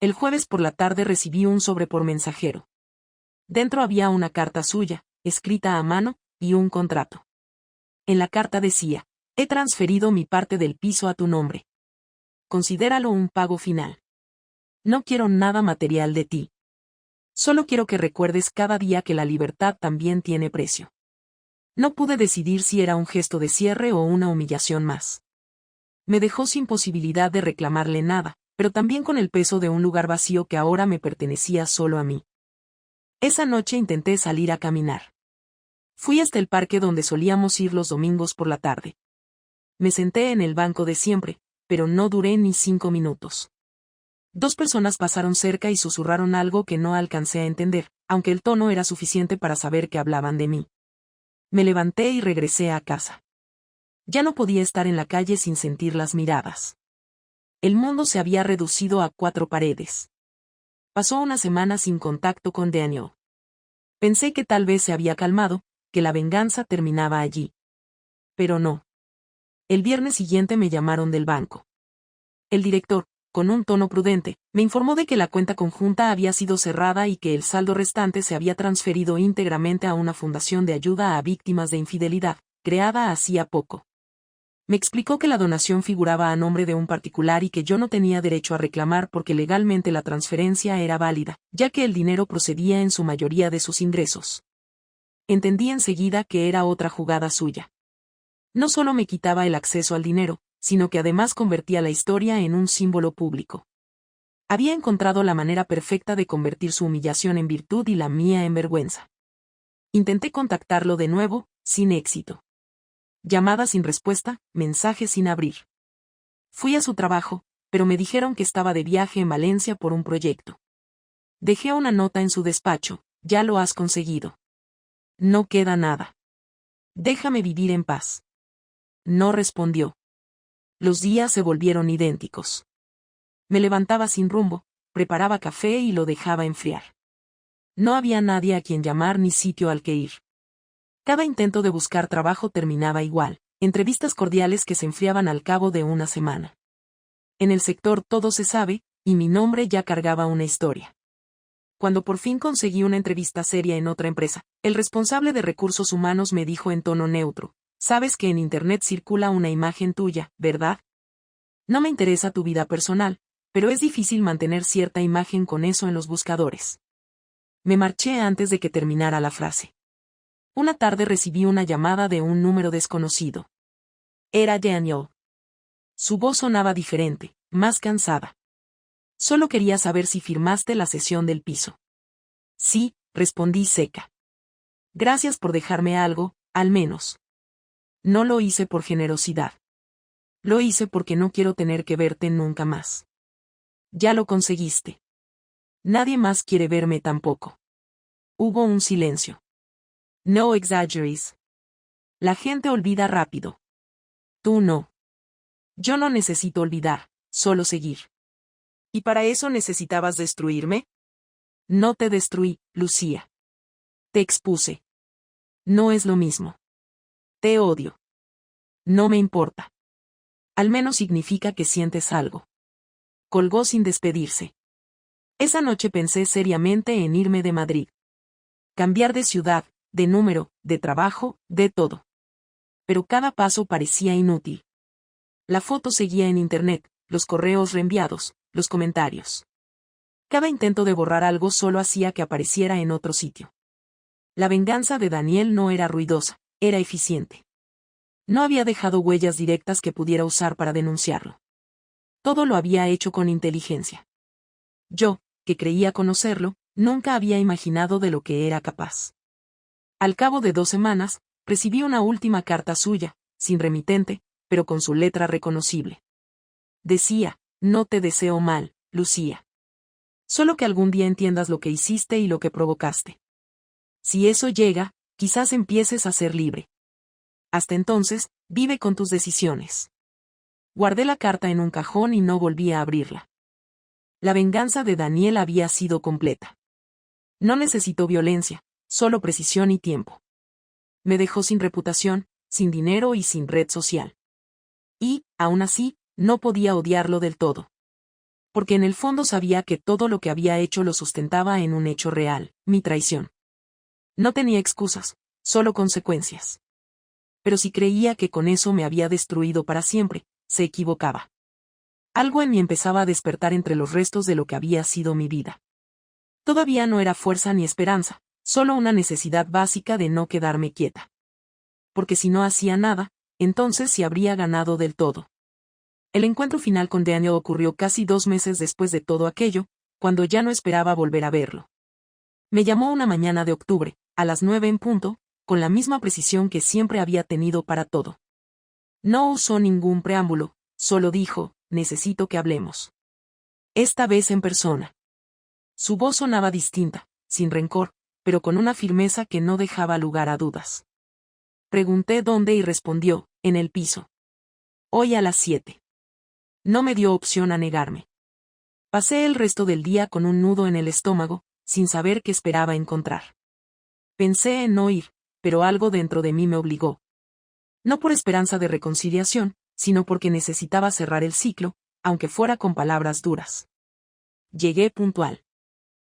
El jueves por la tarde recibí un sobre por mensajero. Dentro había una carta suya, escrita a mano, y un contrato. En la carta decía: he transferido mi parte del piso a tu nombre. Considéralo un pago final. No quiero nada material de ti. Solo quiero que recuerdes cada día que la libertad también tiene precio. No pude decidir si era un gesto de cierre o una humillación más. Me dejó sin posibilidad de reclamarle nada, pero también con el peso de un lugar vacío que ahora me pertenecía solo a mí. Esa noche intenté salir a caminar. Fui hasta el parque donde solíamos ir los domingos por la tarde. Me senté en el banco de siempre, pero no duré ni 5 minutos. 2 personas pasaron cerca y susurraron algo que no alcancé a entender, aunque el tono era suficiente para saber que hablaban de mí. Me levanté y regresé a casa. Ya no podía estar en la calle sin sentir las miradas. El mundo se había reducido a 4 paredes. Pasó una semana sin contacto con Daniel. Pensé que tal vez se había calmado, que la venganza terminaba allí. Pero no. El viernes siguiente me llamaron del banco. El director, con un tono prudente, me informó de que la cuenta conjunta había sido cerrada y que el saldo restante se había transferido íntegramente a una fundación de ayuda a víctimas de infidelidad, creada hacía poco. Me explicó que la donación figuraba a nombre de un particular y que yo no tenía derecho a reclamar porque legalmente la transferencia era válida, ya que el dinero procedía en su mayoría de sus ingresos. Entendí enseguida que era otra jugada suya. No solo me quitaba el acceso al dinero, sino que además convertía la historia en un símbolo público. Había encontrado la manera perfecta de convertir su humillación en virtud y la mía en vergüenza. Intenté contactarlo de nuevo, sin éxito. Llamada sin respuesta, mensaje sin abrir. Fui a su trabajo, pero me dijeron que estaba de viaje en Valencia por un proyecto. Dejé una nota en su despacho: ya lo has conseguido. No queda nada. Déjame vivir en paz. No respondió. Los días se volvieron idénticos. Me levantaba sin rumbo, preparaba café y lo dejaba enfriar. No había nadie a quien llamar ni sitio al que ir. Cada intento de buscar trabajo terminaba igual, entrevistas cordiales que se enfriaban al cabo de una semana. En el sector todo se sabe, y mi nombre ya cargaba una historia. Cuando por fin conseguí una entrevista seria en otra empresa, el responsable de recursos humanos me dijo en tono neutro: sabes que en Internet circula una imagen tuya, ¿verdad? No me interesa tu vida personal, pero es difícil mantener cierta imagen con eso en los buscadores. Me marché antes de que terminara la frase. Una tarde recibí una llamada de un número desconocido. Era Daniel. Su voz sonaba diferente, más cansada. Solo quería saber si firmaste la cesión del piso. Sí, respondí seca. Gracias por dejarme algo, al menos. No lo hice por generosidad. Lo hice porque no quiero tener que verte nunca más. Ya lo conseguiste. Nadie más quiere verme tampoco. Hubo un silencio. No exaggeres. La gente olvida rápido. Tú no. Yo no necesito olvidar, solo seguir. ¿Y para eso necesitabas destruirme? No te destruí, Lucía. Te expuse. No es lo mismo. Te odio. No me importa. Al menos significa que sientes algo. Colgó sin despedirse. Esa noche pensé seriamente en irme de Madrid. Cambiar de ciudad, de número, de trabajo, de todo. Pero cada paso parecía inútil. La foto seguía en Internet, los correos reenviados, los comentarios. Cada intento de borrar algo solo hacía que apareciera en otro sitio. La venganza de Daniel no era ruidosa, era eficiente. No había dejado huellas directas que pudiera usar para denunciarlo. Todo lo había hecho con inteligencia. Yo, que creía conocerlo, nunca había imaginado de lo que era capaz. Al cabo de 2 semanas, recibí una última carta suya, sin remitente, pero con su letra reconocible. Decía: no te deseo mal, Lucía. Solo que algún día entiendas lo que hiciste y lo que provocaste. Si eso llega, quizás empieces a ser libre. Hasta entonces, vive con tus decisiones. Guardé la carta en un cajón y no volví a abrirla. La venganza de Daniel había sido completa. No necesitó violencia, solo precisión y tiempo. Me dejó sin reputación, sin dinero y sin red social. Y, aún así, no podía odiarlo del todo. Porque en el fondo sabía que todo lo que había hecho lo sustentaba en un hecho real, mi traición. No tenía excusas, solo consecuencias. Pero si creía que con eso me había destruido para siempre, se equivocaba. Algo en mí empezaba a despertar entre los restos de lo que había sido mi vida. Todavía no era fuerza ni esperanza, solo una necesidad básica de no quedarme quieta. Porque si no hacía nada, entonces sí habría ganado del todo. El encuentro final con Daniel ocurrió casi 2 meses después de todo aquello, cuando ya no esperaba volver a verlo. Me llamó una mañana de octubre, a las 9 en punto, con la misma precisión que siempre había tenido para todo. No usó ningún preámbulo, solo dijo: necesito que hablemos. Esta vez en persona. Su voz sonaba distinta, sin rencor, pero con una firmeza que no dejaba lugar a dudas. Pregunté dónde y respondió: en el piso. Hoy a las 7. No me dio opción a negarme. Pasé el resto del día con un nudo en el estómago, sin saber qué esperaba encontrar. Pensé en no ir, pero algo dentro de mí me obligó. No por esperanza de reconciliación, sino porque necesitaba cerrar el ciclo, aunque fuera con palabras duras. Llegué puntual.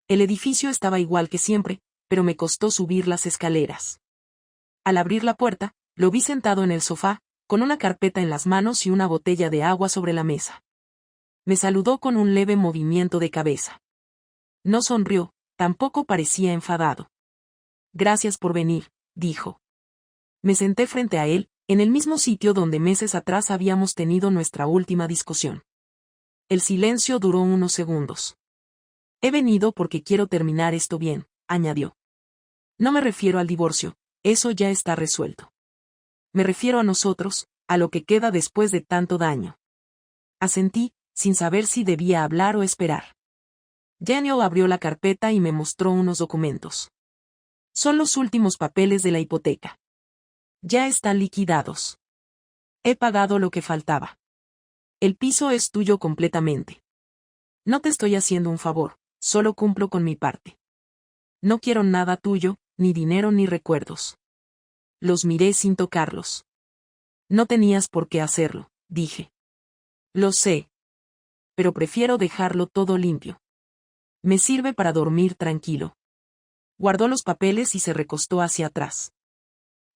El edificio estaba igual que siempre, pero me costó subir las escaleras. Al abrir la puerta, lo vi sentado en el sofá, con una carpeta en las manos y una botella de agua sobre la mesa. Me saludó con un leve movimiento de cabeza. No sonrió, tampoco parecía enfadado. Gracias por venir, dijo. Me senté frente a él, En el mismo sitio donde meses atrás habíamos tenido nuestra última discusión. El silencio duró unos segundos. He venido porque quiero terminar esto bien, añadió. No me refiero al divorcio, eso ya está resuelto. Me refiero a nosotros, a lo que queda después de tanto daño. Asentí, sin saber si debía hablar o esperar. Daniel abrió la carpeta y me mostró unos documentos. Son los últimos papeles de la hipoteca. Ya están liquidados. He pagado lo que faltaba. El piso es tuyo completamente. No te estoy haciendo un favor, solo cumplo con mi parte. No quiero nada tuyo, ni dinero ni recuerdos. Los miré sin tocarlos. No tenías por qué hacerlo, dije. Lo sé. Pero prefiero dejarlo todo limpio. Me sirve para dormir tranquilo. Guardó los papeles y se recostó hacia atrás.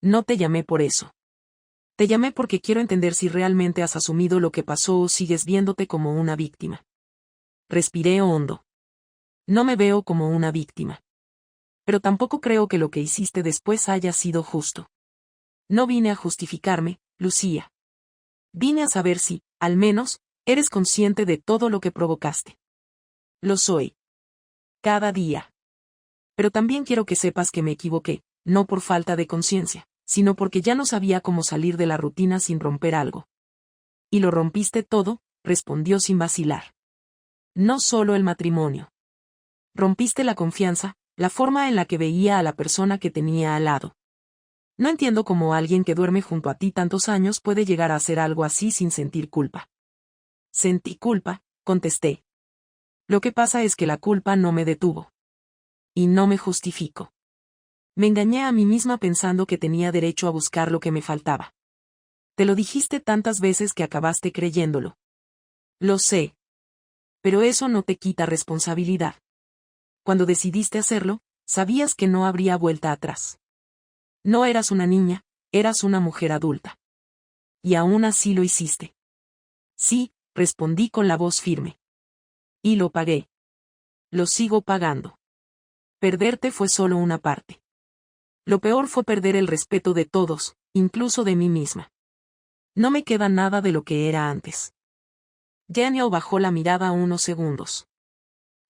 No te llamé por eso. Te llamé porque quiero entender si realmente has asumido lo que pasó o sigues viéndote como una víctima. Respiré hondo. No me veo como una víctima. Pero tampoco creo que lo que hiciste después haya sido justo. No vine a justificarme, Lucía. Vine a saber si, al menos, eres consciente de todo lo que provocaste. Lo soy. Cada día. Pero también quiero que sepas que me equivoqué, no por falta de conciencia, sino porque ya no sabía cómo salir de la rutina sin romper algo. Y lo rompiste todo, respondió sin vacilar. No solo el matrimonio. Rompiste la confianza, la forma en la que veía a la persona que tenía al lado. No entiendo cómo alguien que duerme junto a ti tantos años puede llegar a hacer algo así sin sentir culpa. Sentí culpa, contesté. Lo que pasa es que la culpa no me detuvo. Y no me justifico. Me engañé a mí misma pensando que tenía derecho a buscar lo que me faltaba. Te lo dijiste tantas veces que acabaste creyéndolo. Lo sé. Pero eso no te quita responsabilidad. Cuando decidiste hacerlo, sabías que no habría vuelta atrás. No eras una niña, eras una mujer adulta. Y aún así lo hiciste. Sí, respondí con la voz firme. Y lo pagué. Lo sigo pagando. Perderte fue solo una parte. Lo peor fue perder el respeto de todos, incluso de mí misma. No me queda nada de lo que era antes. Daniel bajó la mirada unos segundos.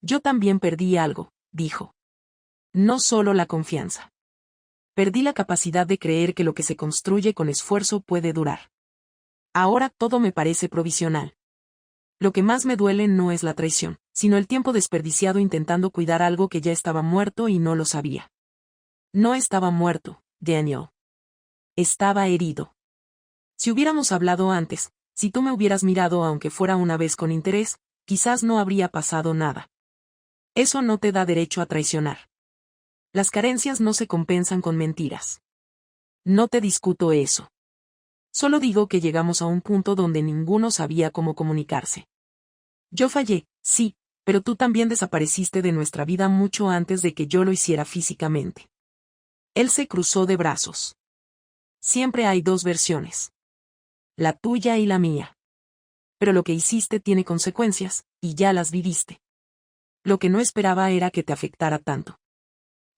Yo también perdí algo, dijo. No solo la confianza. Perdí la capacidad de creer que lo que se construye con esfuerzo puede durar. Ahora todo me parece provisional. Lo que más me duele no es la traición, sino el tiempo desperdiciado intentando cuidar algo que ya estaba muerto y no lo sabía. No estaba muerto, Daniel. Estaba herido. Si hubiéramos hablado antes, si tú me hubieras mirado aunque fuera una vez con interés, quizás no habría pasado nada. Eso no te da derecho a traicionar. Las carencias no se compensan con mentiras. No te discuto eso. Solo digo que llegamos a un punto donde ninguno sabía cómo comunicarse. Yo fallé, sí, pero tú también desapareciste de nuestra vida mucho antes de que yo lo hiciera físicamente. Él se cruzó de brazos. Siempre hay dos versiones. La tuya y la mía. Pero lo que hiciste tiene consecuencias, y ya las viviste. Lo que no esperaba era que te afectara tanto.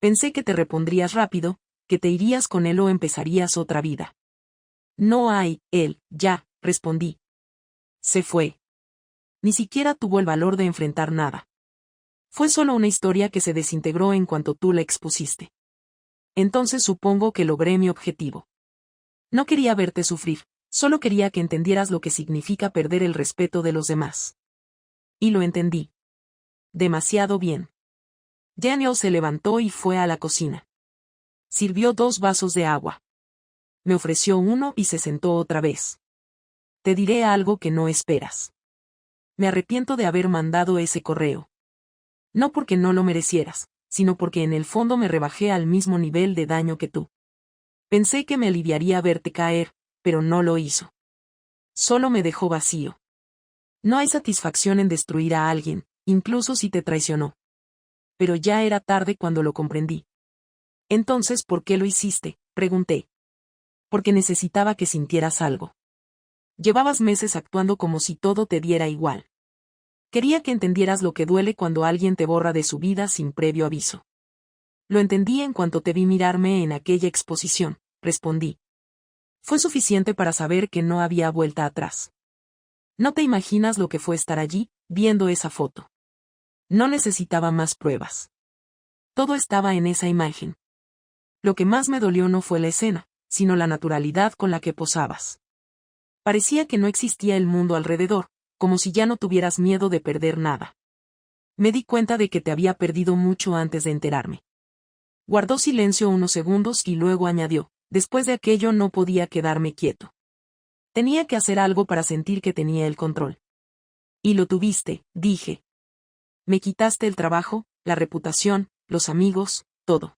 Pensé que te repondrías rápido, que te irías con él o empezarías otra vida. No hay, él, ya, respondí. Se fue. Ni siquiera tuvo el valor de enfrentar nada. Fue solo una historia que se desintegró en cuanto tú la expusiste. Entonces supongo que logré mi objetivo. No quería verte sufrir, solo quería que entendieras lo que significa perder el respeto de los demás. Y lo entendí. Demasiado bien. Daniel se levantó y fue a la cocina. Sirvió 2 vasos de agua. Me ofreció uno y se sentó otra vez. Te diré algo que no esperas. Me arrepiento de haber mandado ese correo. No porque no lo merecieras, sino porque en el fondo me rebajé al mismo nivel de daño que tú. Pensé que me aliviaría verte caer, pero no lo hizo. Solo me dejó vacío. No hay satisfacción en destruir a alguien, incluso si te traicionó. Pero ya era tarde cuando lo comprendí. Entonces, ¿por qué lo hiciste?, pregunté. Porque necesitaba que sintieras algo. Llevabas meses actuando como si todo te diera igual. Quería que entendieras lo que duele cuando alguien te borra de su vida sin previo aviso. Lo entendí en cuanto te vi mirarme en aquella exposición, respondí. Fue suficiente para saber que no había vuelta atrás. No te imaginas lo que fue estar allí, viendo esa foto. No necesitaba más pruebas. Todo estaba en esa imagen. Lo que más me dolió no fue la escena, sino la naturalidad con la que posabas. Parecía que no existía el mundo alrededor, como si ya no tuvieras miedo de perder nada. Me di cuenta de que te había perdido mucho antes de enterarme. Guardó silencio unos segundos y luego añadió, después de aquello no podía quedarme quieto. Tenía que hacer algo para sentir que tenía el control. Y lo tuviste, dije. Me quitaste el trabajo, la reputación, los amigos, todo.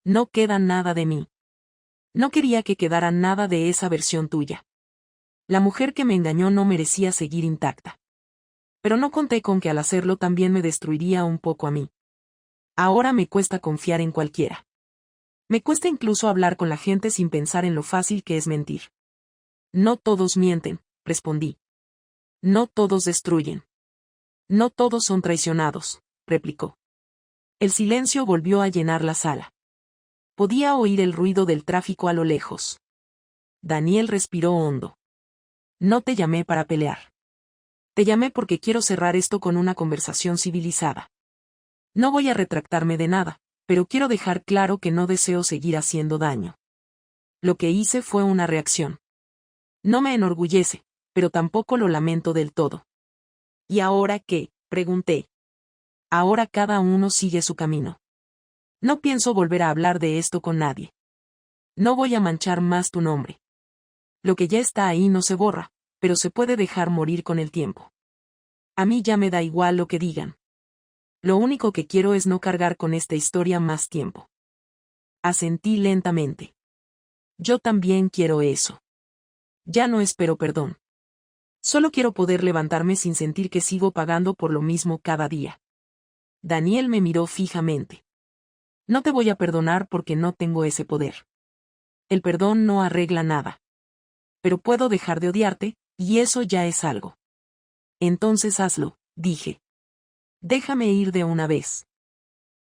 No queda nada de mí. No quería que quedara nada de esa versión tuya. La mujer que me engañó no merecía seguir intacta. Pero no conté con que al hacerlo también me destruiría un poco a mí. Ahora me cuesta confiar en cualquiera. Me cuesta incluso hablar con la gente sin pensar en lo fácil que es mentir. No todos mienten, respondí. No todos destruyen. No todos son traicionados, replicó. El silencio volvió a llenar la sala. Podía oír el ruido del tráfico a lo lejos. Daniel respiró hondo. No te llamé para pelear. Te llamé porque quiero cerrar esto con una conversación civilizada. No voy a retractarme de nada, pero quiero dejar claro que no deseo seguir haciendo daño. Lo que hice fue una reacción. No me enorgullece, pero tampoco lo lamento del todo. ¿Y ahora qué?, pregunté. Ahora cada uno sigue su camino. No pienso volver a hablar de esto con nadie. No voy a manchar más tu nombre. Lo que ya está ahí no se borra, pero se puede dejar morir con el tiempo. A mí ya me da igual lo que digan. Lo único que quiero es no cargar con esta historia más tiempo. Asentí lentamente. Yo también quiero eso. Ya no espero perdón. Solo quiero poder levantarme sin sentir que sigo pagando por lo mismo cada día. Daniel me miró fijamente. No te voy a perdonar porque no tengo ese poder. El perdón no arregla nada. Pero puedo dejar de odiarte, y eso ya es algo. Entonces hazlo, dije. Déjame ir de una vez.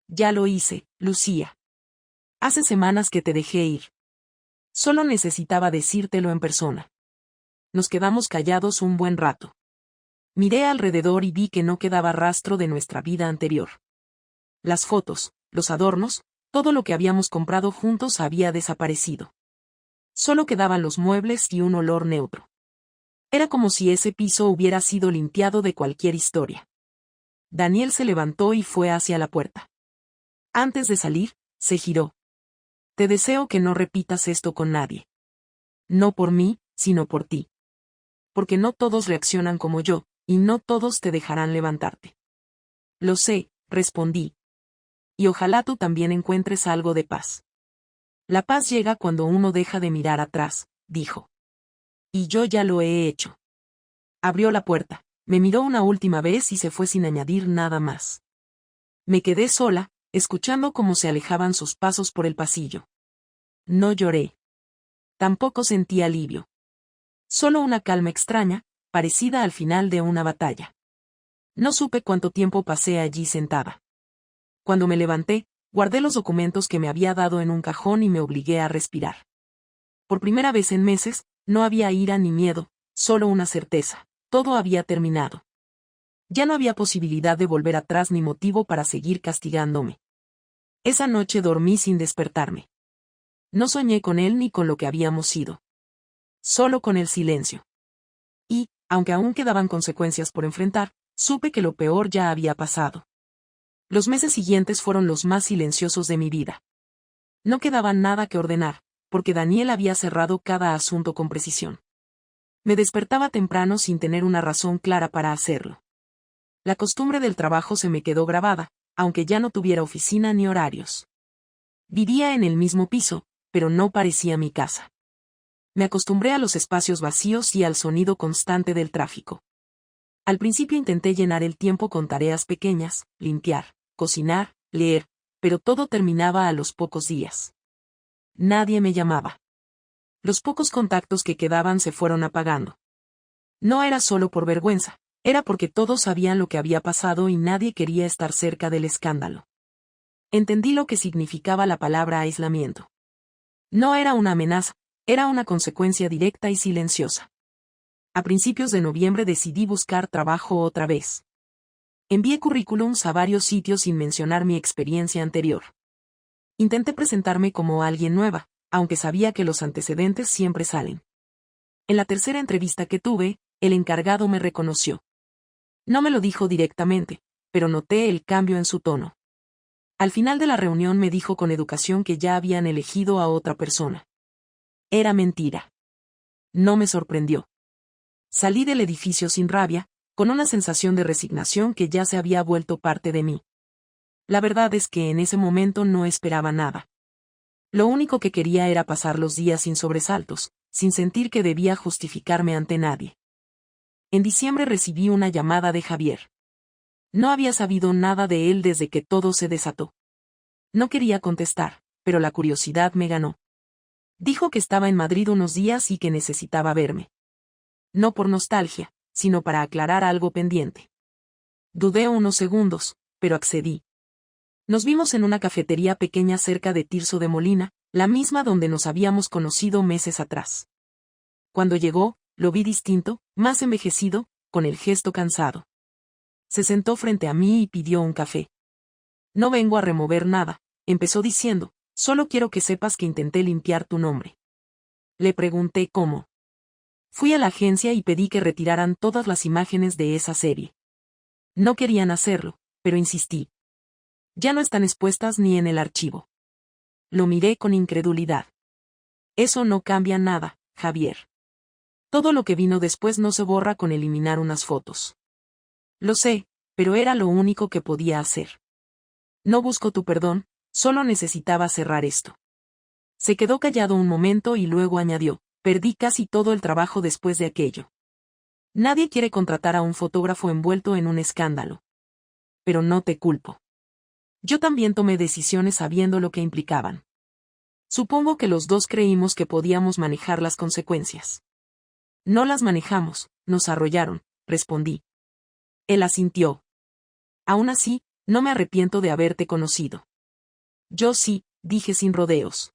Ya lo hice, Lucía. Hace semanas que te dejé ir. Solo necesitaba decírtelo en persona. Nos quedamos callados un buen rato. Miré alrededor y vi que no quedaba rastro de nuestra vida anterior. Las fotos, los adornos, todo lo que habíamos comprado juntos había desaparecido. Solo quedaban los muebles y un olor neutro. Era como si ese piso hubiera sido limpiado de cualquier historia. Daniel se levantó y fue hacia la puerta. Antes de salir, se giró. Te deseo que no repitas esto con nadie. No por mí, sino por ti. Porque no todos reaccionan como yo, y no todos te dejarán levantarte. Lo sé, respondí. Y ojalá tú también encuentres algo de paz. La paz llega cuando uno deja de mirar atrás, dijo. Y yo ya lo he hecho. Abrió la puerta, me miró una última vez y se fue sin añadir nada más. Me quedé sola, escuchando cómo se alejaban sus pasos por el pasillo. No lloré. Tampoco sentí alivio. Solo una calma extraña, parecida al final de una batalla. No supe cuánto tiempo pasé allí sentada. Cuando me levanté, guardé los documentos que me había dado en un cajón y me obligué a respirar. Por primera vez en meses, no había ira ni miedo, solo una certeza. Todo había terminado. Ya no había posibilidad de volver atrás ni motivo para seguir castigándome. Esa noche dormí sin despertarme. No soñé con él ni con lo que habíamos sido. Solo con el silencio. Y, aunque aún quedaban consecuencias por enfrentar, supe que lo peor ya había pasado. Los meses siguientes fueron los más silenciosos de mi vida. No quedaba nada que ordenar, porque Daniel había cerrado cada asunto con precisión. Me despertaba temprano sin tener una razón clara para hacerlo. La costumbre del trabajo se me quedó grabada, aunque ya no tuviera oficina ni horarios. Vivía en el mismo piso, pero no parecía mi casa. Me acostumbré a los espacios vacíos y al sonido constante del tráfico. Al principio intenté llenar el tiempo con tareas pequeñas, limpiar, cocinar, leer, pero todo terminaba a los pocos días. Nadie me llamaba. Los pocos contactos que quedaban se fueron apagando. No era solo por vergüenza, era porque todos sabían lo que había pasado y nadie quería estar cerca del escándalo. Entendí lo que significaba la palabra aislamiento. No era una amenaza, Era una consecuencia directa y silenciosa. A principios de noviembre decidí buscar trabajo otra vez. Envié currículums a varios sitios sin mencionar mi experiencia anterior. Intenté presentarme como alguien nueva, aunque sabía que los antecedentes siempre salen. En la tercera entrevista que tuve, el encargado me reconoció. No me lo dijo directamente, pero noté el cambio en su tono. Al final de la reunión me dijo con educación que ya habían elegido a otra persona. Era mentira. No me sorprendió. Salí del edificio sin rabia, con una sensación de resignación que ya se había vuelto parte de mí. La verdad es que en ese momento no esperaba nada. Lo único que quería era pasar los días sin sobresaltos, sin sentir que debía justificarme ante nadie. En diciembre recibí una llamada de Javier. No había sabido nada de él desde que todo se desató. No quería contestar, pero la curiosidad me ganó. Dijo que estaba en Madrid unos días y que necesitaba verme. No por nostalgia, sino para aclarar algo pendiente. Dudé unos segundos, pero accedí. Nos vimos en una cafetería pequeña cerca de Tirso de Molina, la misma donde nos habíamos conocido meses atrás. Cuando llegó, lo vi distinto, más envejecido, con el gesto cansado. Se sentó frente a mí y pidió un café. No vengo a remover nada, empezó diciendo, solo quiero que sepas que intenté limpiar tu nombre. Le pregunté cómo. Fui a la agencia y pedí que retiraran todas las imágenes de esa serie. No querían hacerlo, pero insistí. Ya no están expuestas ni en el archivo. Lo miré con incredulidad. Eso no cambia nada, Javier. Todo lo que vino después no se borra con eliminar unas fotos. Lo sé, pero era lo único que podía hacer. No busco tu perdón, solo necesitaba cerrar esto. Se quedó callado un momento y luego añadió, perdí casi todo el trabajo después de aquello. Nadie quiere contratar a un fotógrafo envuelto en un escándalo. Pero no te culpo. Yo también tomé decisiones sabiendo lo que implicaban. Supongo que los dos creímos que podíamos manejar las consecuencias. No las manejamos, nos arrollaron, respondí. Él asintió. Aún así, no me arrepiento de haberte conocido. Yo sí, dije sin rodeos.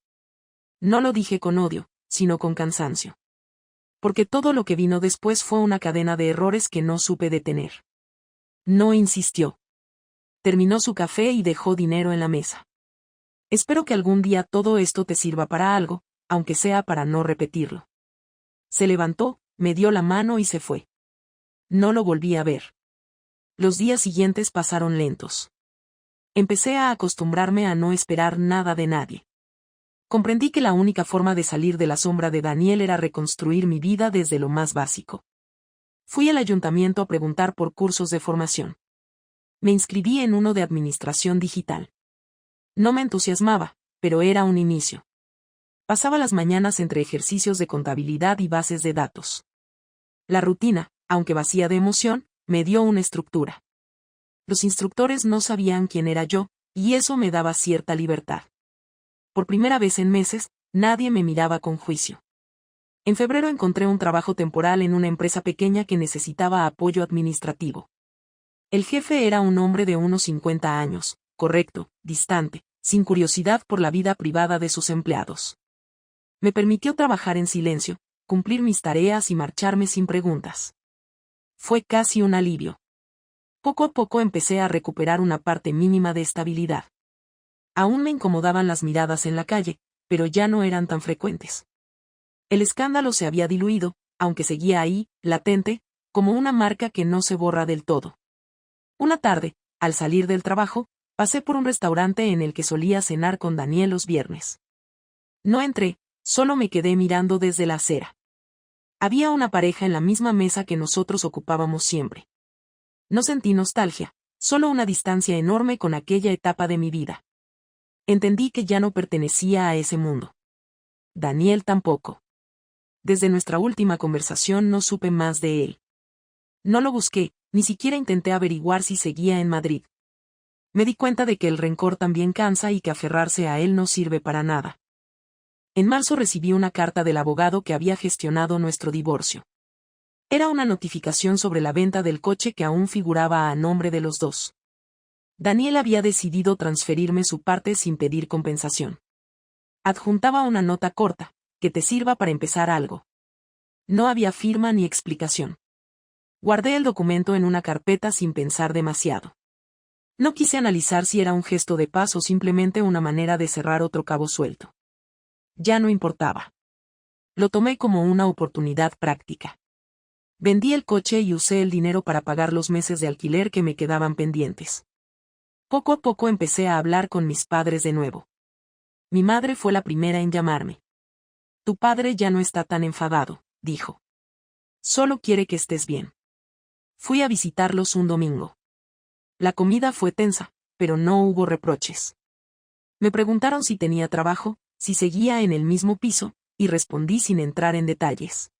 No lo dije con odio, sino con cansancio. Porque todo lo que vino después fue una cadena de errores que no supe detener. No insistió. Terminó su café y dejó dinero en la mesa. Espero que algún día todo esto te sirva para algo, aunque sea para no repetirlo. Se levantó, me dio la mano y se fue. No lo volví a ver. Los días siguientes pasaron lentos. Empecé a acostumbrarme a no esperar nada de nadie. Comprendí que la única forma de salir de la sombra de Daniel era reconstruir mi vida desde lo más básico. Fui al ayuntamiento a preguntar por cursos de formación. Me inscribí en uno de administración digital. No me entusiasmaba, pero era un inicio. Pasaba las mañanas entre ejercicios de contabilidad y bases de datos. La rutina, aunque vacía de emoción, me dio una estructura. Los instructores no sabían quién era yo, y eso me daba cierta libertad. Por primera vez en meses, nadie me miraba con juicio. En febrero encontré un trabajo temporal en una empresa pequeña que necesitaba apoyo administrativo. El jefe era un hombre de unos 50 años, correcto, distante, sin curiosidad por la vida privada de sus empleados. Me permitió trabajar en silencio, cumplir mis tareas y marcharme sin preguntas. Fue casi un alivio. Poco a poco empecé a recuperar una parte mínima de estabilidad. Aún me incomodaban las miradas en la calle, pero ya no eran tan frecuentes. El escándalo se había diluido, aunque seguía ahí, latente, como una marca que no se borra del todo. Una tarde, al salir del trabajo, pasé por un restaurante en el que solía cenar con Daniel los viernes. No entré, solo me quedé mirando desde la acera. Había una pareja en la misma mesa que nosotros ocupábamos siempre. No sentí nostalgia, solo una distancia enorme con aquella etapa de mi vida. Entendí que ya no pertenecía a ese mundo. Daniel tampoco. Desde nuestra última conversación no supe más de él. No lo busqué, ni siquiera intenté averiguar si seguía en Madrid. Me di cuenta de que el rencor también cansa y que aferrarse a él no sirve para nada. En marzo recibí una carta del abogado que había gestionado nuestro divorcio. Era una notificación sobre la venta del coche que aún figuraba a nombre de los dos. Daniel había decidido transferirme su parte sin pedir compensación. Adjuntaba una nota corta, que te sirva para empezar algo. No había firma ni explicación. Guardé el documento en una carpeta sin pensar demasiado. No quise analizar si era un gesto de paz o simplemente una manera de cerrar otro cabo suelto. Ya no importaba. Lo tomé como una oportunidad práctica. Vendí el coche y usé el dinero para pagar los meses de alquiler que me quedaban pendientes. Poco a poco empecé a hablar con mis padres de nuevo. Mi madre fue la primera en llamarme. Tu padre ya no está tan enfadado, dijo. Solo quiere que estés bien. Fui a visitarlos un domingo. La comida fue tensa, pero no hubo reproches. Me preguntaron si tenía trabajo, si seguía en el mismo piso, y respondí sin entrar en detalles.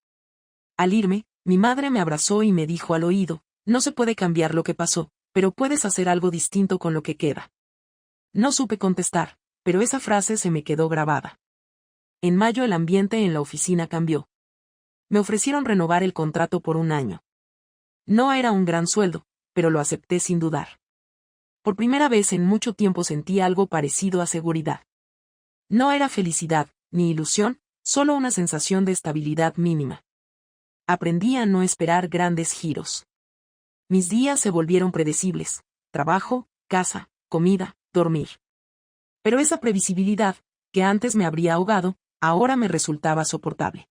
Al irme, mi madre me abrazó y me dijo al oído, no se puede cambiar lo que pasó, pero puedes hacer algo distinto con lo que queda. No supe contestar, pero esa frase se me quedó grabada. En mayo el ambiente en la oficina cambió. Me ofrecieron renovar el contrato por 1 año. No era un gran sueldo, pero lo acepté sin dudar. Por primera vez en mucho tiempo sentí algo parecido a seguridad. No era felicidad, ni ilusión, solo una sensación de estabilidad mínima. Aprendí a no esperar grandes giros. Mis días se volvieron predecibles: trabajo, casa, comida, dormir. Pero esa previsibilidad, que antes me habría ahogado, ahora me resultaba soportable.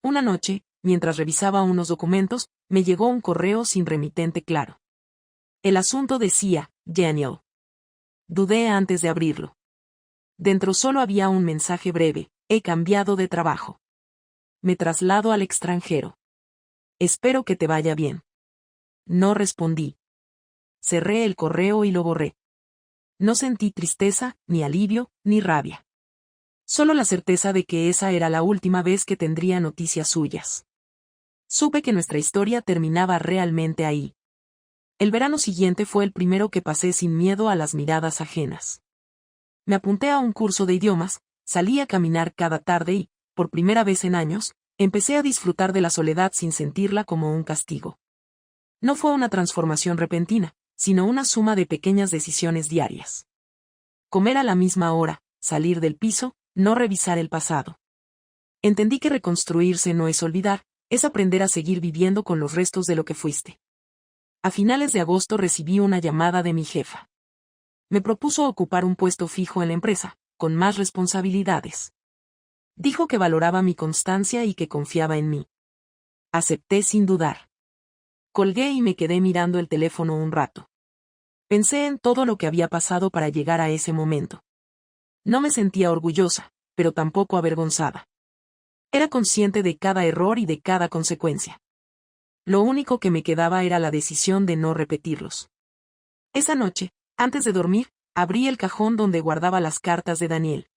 Una noche, mientras revisaba unos documentos, me llegó un correo sin remitente claro. El asunto decía, Daniel. Dudé antes de abrirlo. Dentro solo había un mensaje breve: he cambiado de trabajo. Me traslado al extranjero. Espero que te vaya bien. No respondí. Cerré el correo y lo borré. No sentí tristeza, ni alivio, ni rabia. Solo la certeza de que esa era la última vez que tendría noticias suyas. Supe que nuestra historia terminaba realmente ahí. El verano siguiente fue el primero que pasé sin miedo a las miradas ajenas. Me apunté a un curso de idiomas, salí a caminar cada tarde y, por primera vez en años, empecé a disfrutar de la soledad sin sentirla como un castigo. No fue una transformación repentina, sino una suma de pequeñas decisiones diarias. Comer a la misma hora, salir del piso, no revisar el pasado. Entendí que reconstruirse no es olvidar, es aprender a seguir viviendo con los restos de lo que fuiste. A finales de agosto recibí una llamada de mi jefa. Me propuso ocupar un puesto fijo en la empresa, con más responsabilidades. Dijo que valoraba mi constancia y que confiaba en mí. Acepté sin dudar. Colgué y me quedé mirando el teléfono un rato. Pensé en todo lo que había pasado para llegar a ese momento. No me sentía orgullosa, pero tampoco avergonzada. Era consciente de cada error y de cada consecuencia. Lo único que me quedaba era la decisión de no repetirlos. Esa noche, antes de dormir, abrí el cajón donde guardaba las cartas de Daniel.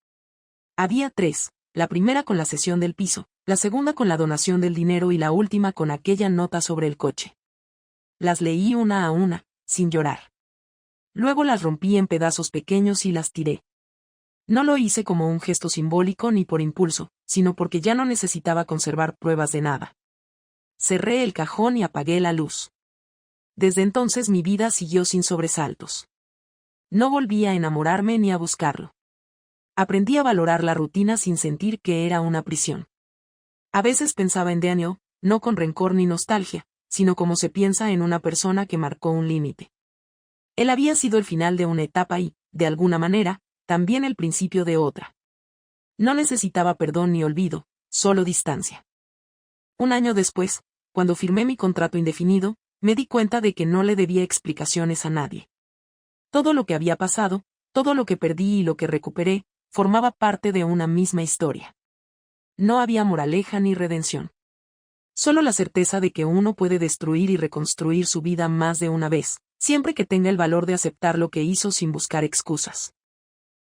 Había 3, la primera con la cesión del piso, la segunda con la donación del dinero y la última con aquella nota sobre el coche. Las leí una a una, sin llorar. Luego las rompí en pedazos pequeños y las tiré. No lo hice como un gesto simbólico ni por impulso, sino porque ya no necesitaba conservar pruebas de nada. Cerré el cajón y apagué la luz. Desde entonces mi vida siguió sin sobresaltos. No volví a enamorarme ni a buscarlo. Aprendí a valorar la rutina sin sentir que era una prisión. A veces pensaba en Daniel, no con rencor ni nostalgia, sino como se piensa en una persona que marcó un límite. Él había sido el final de una etapa y, de alguna manera, también el principio de otra. No necesitaba perdón ni olvido, solo distancia. 1 año después, cuando firmé mi contrato indefinido, me di cuenta de que no le debía explicaciones a nadie. Todo lo que había pasado, todo lo que perdí y lo que recuperé, formaba parte de una misma historia. No había moraleja ni redención. Solo la certeza de que uno puede destruir y reconstruir su vida más de una vez, siempre que tenga el valor de aceptar lo que hizo sin buscar excusas.